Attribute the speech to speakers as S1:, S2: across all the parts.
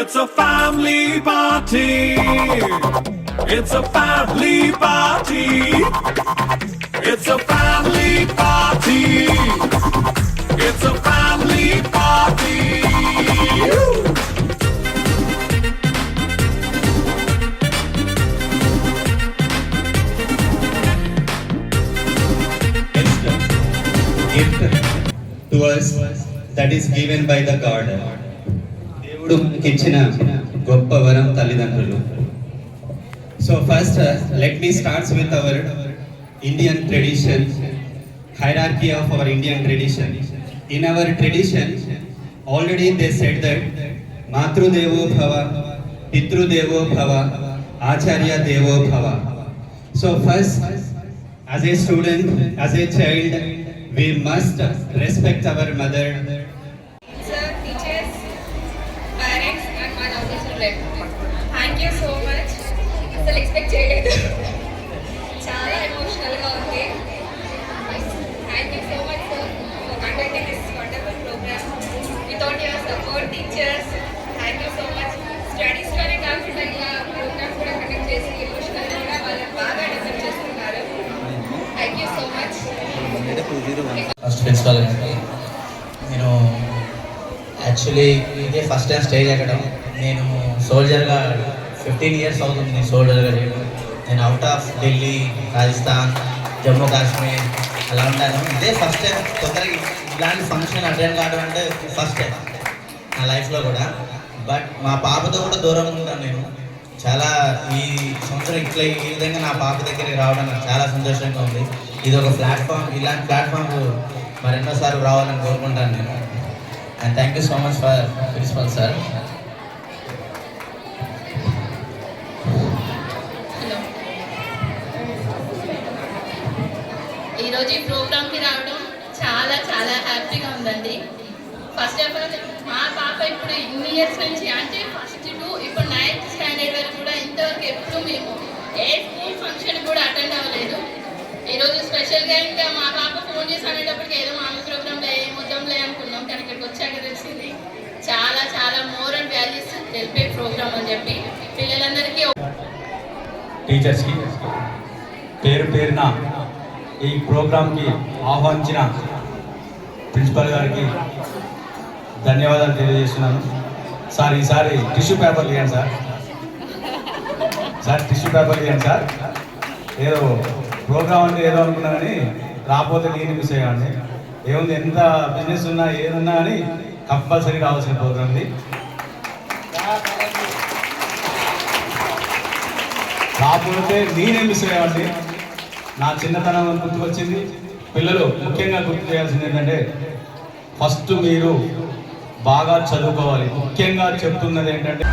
S1: It's a family party. It's a family party. It's a family party. It's a family party.
S2: Gift to us that is given by the God. దేవుడు మనకి ఇచ్చిన గొప్ప వరం తల్లిదండ్రులు. So first let me start with our Indian tradition, hierarchy of our Indian tradition. In our tradition already they said that Matru Devo Bhava, Pitru Devo Bhava, Acharya Devo Bhava. So first, as a student, as a child, we must respect our mother.
S3: Sir, teachers, parents and my lovely children. Thank you so much. అసలు expect చేయలేదు, చాలా ఎమోషనల్గా ఉంది. Thank you so much sir for conducting this wonderful program. Without your support teachers, thank you so much. స్టడీస్లోనే కాకుండా ఇలా programmes కూడా conduct చేసి ఎమోషనల్గా కూడా వాళ్ళని బాగా డెవలప్ చేస్తున్నారు. Thank you so much.
S4: First principal గారికి నేను యాక్చువల్లీ ఇదే ఫస్ట్ టైం స్టేజ్ ఎక్కడం. నేను సోల్జర్గా 15 years అవుతుంది నేను సోల్జర్గా చేయడం. నేను అవుట్ ఆఫ్ ఢిల్లీ, రాజస్థాన్, జమ్మూ కాశ్మీర్ అలా ఉంటాను. ఇదే ఫస్ట్ టైం తొందరగా ఇలాంటి ఫంక్షన్ అటెండ్ కావడం అంటే ఫస్ట్ టైం నా లైఫ్లో కూడా. బట్ మా పాపతో కూడా దూరంగా ఉంటాను నేను. చాలా ఈ సంవత్సరం ఇట్లా ఈ విధంగా నా పాప దగ్గరికి రావడం నాకు చాలా సంతోషంగా ఉంది. ఇది ఒక ప్లాట్ఫామ్, ఇలాంటి ప్లాట్ఫామ్ మరెన్నోసార్లు రావాలని కోరుకుంటాను నేను. And thank you so much for principal sir.
S3: ఈరోజు ఈ ప్రోగ్రామ్కి రావడం చాలా చాలా హ్యాపీగా ఉందండి. ఫస్ట్ ఆఫ్ ఆల్ మా పాప ఇప్పుడు ఇన్ని ఇయర్స్ నుంచి అంటే ఫస్ట్ టు ఇప్పుడు 9th స్టాండర్డ్ వరకు కూడా ఇంతవరకు ఎప్పుడు మేము ఏ స్కూల్ ఫంక్షన్ కూడా అటెండ్ అవ్వలేదు. ఈరోజు స్పెషల్గా ఇంకా మా పాప ఫోన్ చేసి అనేటప్పటికి ఏదో మామూలు ప్రోగ్రాంలో ఏమొద్దాంలే అనుకున్నాం, కానీ ఇక్కడికి వచ్చాక తెలిసింది చాలా చాలా మోర్ అండ్ వాల్యూస్ తెలిపే ప్రోగ్రామ్ అని చెప్పి పిల్లలందరికీ.
S5: టీచర్స్కి పేరు పేరున ఈ ప్రోగ్రాంకి ఆహ్వానించిన ప్రిన్సిపల్ గారికి ధన్యవాదాలు తెలియజేస్తున్నాను. సార్ ఈసారి టిష్యూ పేపర్లు ఇవ్వండి సార్ టిష్యూ పేపర్లు ఇవ్వండి సార్. ఏదో ప్రోగ్రామ్ అంటే ఏదో అనుకున్నా కానీ రాకపోతే నేను మిస్ అయ్యామండి. ఏముంది, ఎంత బిజినెస్ ఉన్నా ఏదున్నా కానీ కంపల్సరీ రావాల్సిన ప్రోగ్రామ్ ఇది. రాకపోతే నేనే మిస్ అయ్యామండి. నా చిన్నతనం గుర్తుకొచ్చింది. పిల్లలు ముఖ్యంగా గుర్తు చేయాల్సింది ఏంటంటే ఫస్ట్ మీరు బాగా చదువుకోవాలి. ముఖ్యంగా చెప్తున్నది ఏంటంటే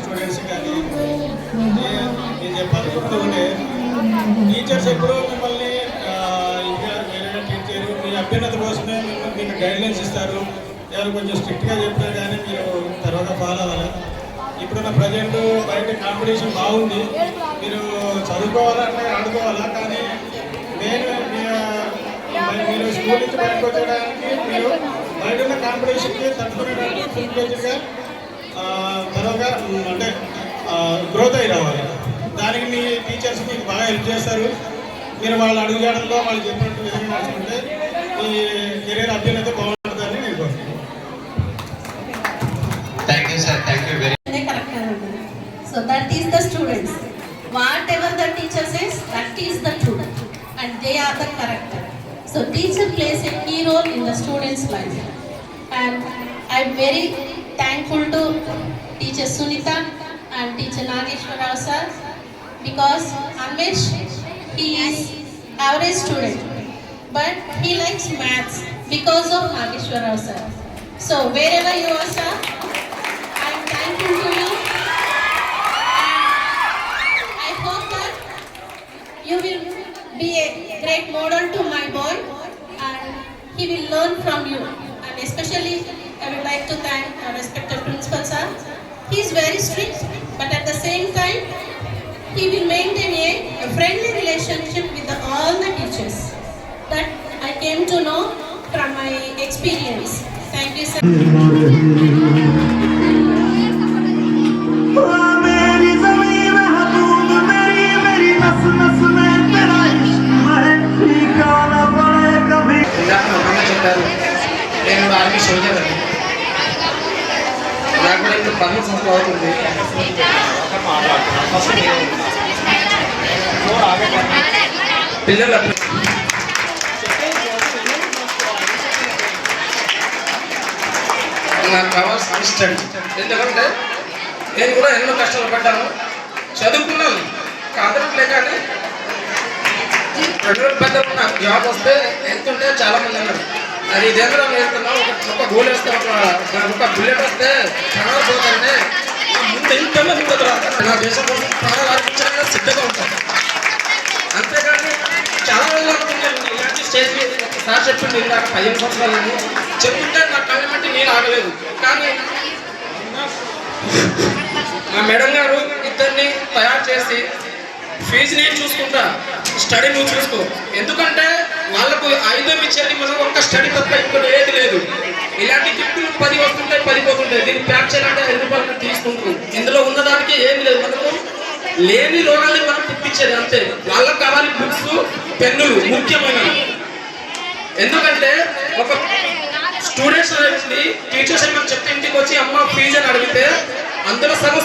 S6: స్టూడెంట్స్ కానీ నేను చెప్పాలి గుర్తుండే టీచర్స్ ఎప్పుడూ మిమ్మల్ని ఇంకా వేరే టీచర్ మీ అభ్యున్నత కోసమే మీకు గైడ్లైన్స్ ఇస్తారు. ఎవరు కొంచెం స్ట్రిక్ట్గా చెప్తారు కానీ మీరు తర్వాత ఫాలో అవ్వాలి. ఇప్పుడున్న ప్రజెంట్ బయట కాంపిటీషన్ బాగుంది, మీరు చదువుకోవాలా అంటే ఆడుకోవాలా, కానీ మీరు స్కూల్ నుంచి బయటకు వచ్చేయడానికి మీరు బయట ఉన్న కాంపిటీషన్కి తట్టుకునేటట్టు ఫుల్ ఫ్లెడ్జ్డ్గా త్వరగా అంటే గ్రోత్ అయి రావాలి. దానికి మీ టీచర్స్ మీకు బాగా హెల్ప్ చేస్తారు. మీరు వాళ్ళ అడుగుజాడల్లో వాళ్ళు చెప్పినట్టు విధంగా నడుచుకుంటే మీ కెరీర్ అభ్యున్నత బాగుంటుందని నేను కోరుతున్నాను.
S2: Thank you sir, thank you very
S7: So that is the students. Whatever the teacher says, that is the student, and they are the character. So teacher plays a key role in the students' life, and I am very thankful to teacher Sunita and teacher Nageshwara sir, because Amesh, he is average student, but he likes maths because of Nageshwara sir. So wherever you are sir, I am thankful to you. You will be a great model to my boy, and he will learn from you. And especially, I would like to thank our respected principal sir. He is very strict, but at the same time, he will maintain a friendly relationship with all the teachers. That I came to know from my experience. Thank you, sir.
S8: చెప్పారు నేను army soldier అని నాకు కూడా ఇప్పుడు 10 సంవత్సరాలు అవుతుంది. పిల్లలు నాకు కావాల్సిన స్టడీ, ఎందుకంటే నేను కూడా ఎన్నో కష్టాలు పడ్డాను, చదువుకున్నాను కాదనట్లే. కానీ 2010 నాకు జాబ్ వస్తే వెళ్తుంటే చాలా మంది అన్నారు అది ఇదేంద్రం వెళ్తున్నావు, ఒక గోల్ వేస్తే ఒక బుల్లెట్ వస్తే ప్రాణాలు పోతుంటే ముందు ఇంతమంది నా దేశం కోసం ప్రాణాలు అర్పించడానికి సిద్ధంగా ఉంటాను. అంతేకాని చాలా రోజులు అనుకున్నాను ఇలాంటి స్టేజ్ సార్ చెప్పింది ఇందాక 15 సంవత్సరాలని చెప్తుంటే నా కళ్ళ మట్టి నేను ఆగలేదు. కానీ మా మేడం గారు ఇద్దరిని తయారు చేసి ఫీజు నేను చూసుకుంటా, స్టడీ నువ్వు చూసుకో, ఎందుకంటే వాళ్ళకు ఆయుధం ఇచ్చేది మనం ఒక్క స్టడీ తప్ప ఇంకోటి ఏది లేదు. ఇలాంటి గిఫ్ట్లు 10 వస్తుంటాయి 10 పోతుంటాయి, దీన్ని ప్యాక్ చేయాలంటే 5 రూపాయలు తీసుకుంటుంది. ఇందులో ఉన్నదానికి ఏమి లేదు, మనకు లేని రోగాల్ని మనం పుట్టించేది అంతే. వాళ్ళకు కావాలి బుక్స్ పెన్నులు ముఖ్యమైనవి. ఎందుకంటే ఒక స్టూడెంట్స్ అనేది టీచర్స్ ఏమని చెప్తే ఇంటికి వచ్చి అమ్మ ఫీజు అని అడిగితే అందులో సగం